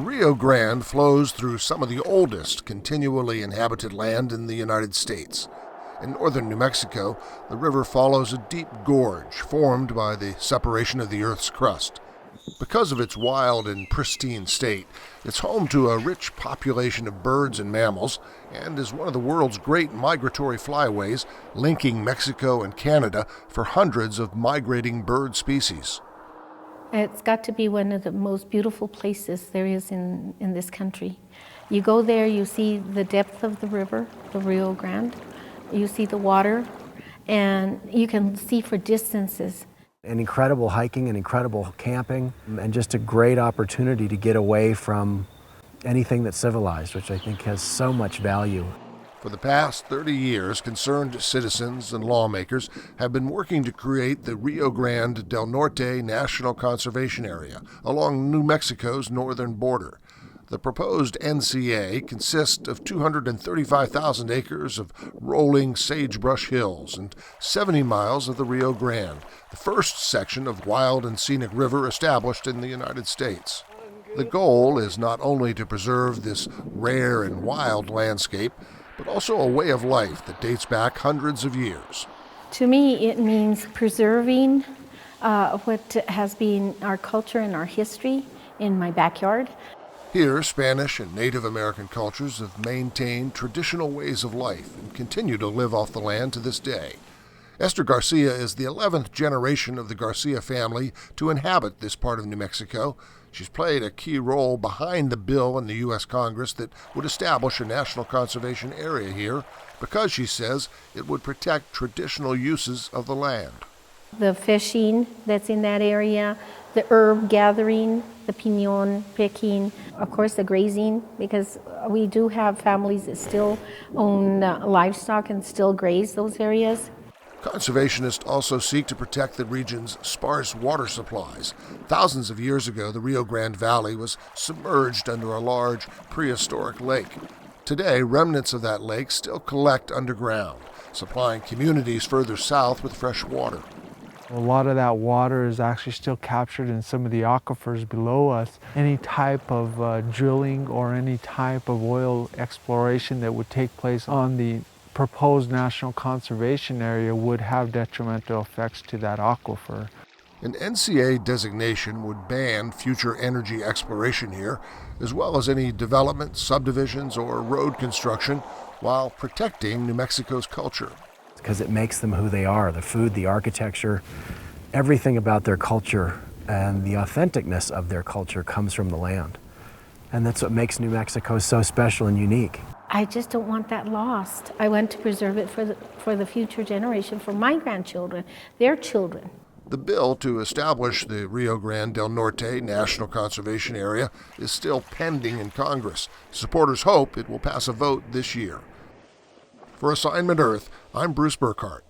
Rio Grande flows through some of the oldest continually inhabited land in the United States. In northern New Mexico, the river follows a deep gorge formed by the separation of the Earth's crust. Because of its wild and pristine state, it's home to a rich population of birds and mammals and is one of the world's great migratory flyways, linking Mexico and Canada for hundreds of migrating bird species. It's got to be one of the most beautiful places there is in this country. You go there, you see the depth of the river, the Rio Grande, you see the water, and you can see for distances. An incredible hiking and incredible camping, and just a great opportunity to get away from anything that's civilized, which I think has so much value. For the past 30 years, concerned citizens and lawmakers have been working to create the Rio Grande del Norte National Conservation Area along New Mexico's northern border. The proposed NCA consists of 235,000 acres of rolling sagebrush hills and 70 miles of the Rio Grande, the first section of wild and scenic river established in the United States. The goal is not only to preserve this rare and wild landscape, but also a way of life that dates back hundreds of years. To me, it means preserving what has been our culture and our history in my backyard. Here, Spanish and Native American cultures have maintained traditional ways of life and continue to live off the land to this day. Esther Garcia is the 11th generation of the Garcia family to inhabit this part of New Mexico. She's played a key role behind the bill in the U.S. Congress that would establish a national conservation area here because, she says, it would protect traditional uses of the land. The fishing that's in that area, the herb gathering, the piñon picking, of course the grazing, because we do have families that still own livestock and still graze those areas. Conservationists also seek to protect the region's sparse water supplies. Thousands of years ago, the Rio Grande Valley was submerged under a large prehistoric lake. Today, remnants of that lake still collect underground, supplying communities further south with fresh water. A lot of that water is actually still captured in some of the aquifers below us. Any type of drilling or any type of oil exploration that would take place on the proposed national conservation area would have detrimental effects to that aquifer. An NCA designation would ban future energy exploration here, as well as any development, subdivisions, or road construction, while protecting New Mexico's culture. Because it makes them who they are, the food, the architecture, everything about their culture and the authenticness of their culture comes from the land. And that's what makes New Mexico so special and unique. I just don't want that lost. I want to preserve it for the future generation, for my grandchildren, their children. The bill to establish the Rio Grande del Norte National Conservation Area is still pending in Congress. Supporters hope it will pass a vote this year. For Assignment Earth, I'm Bruce Burkhart.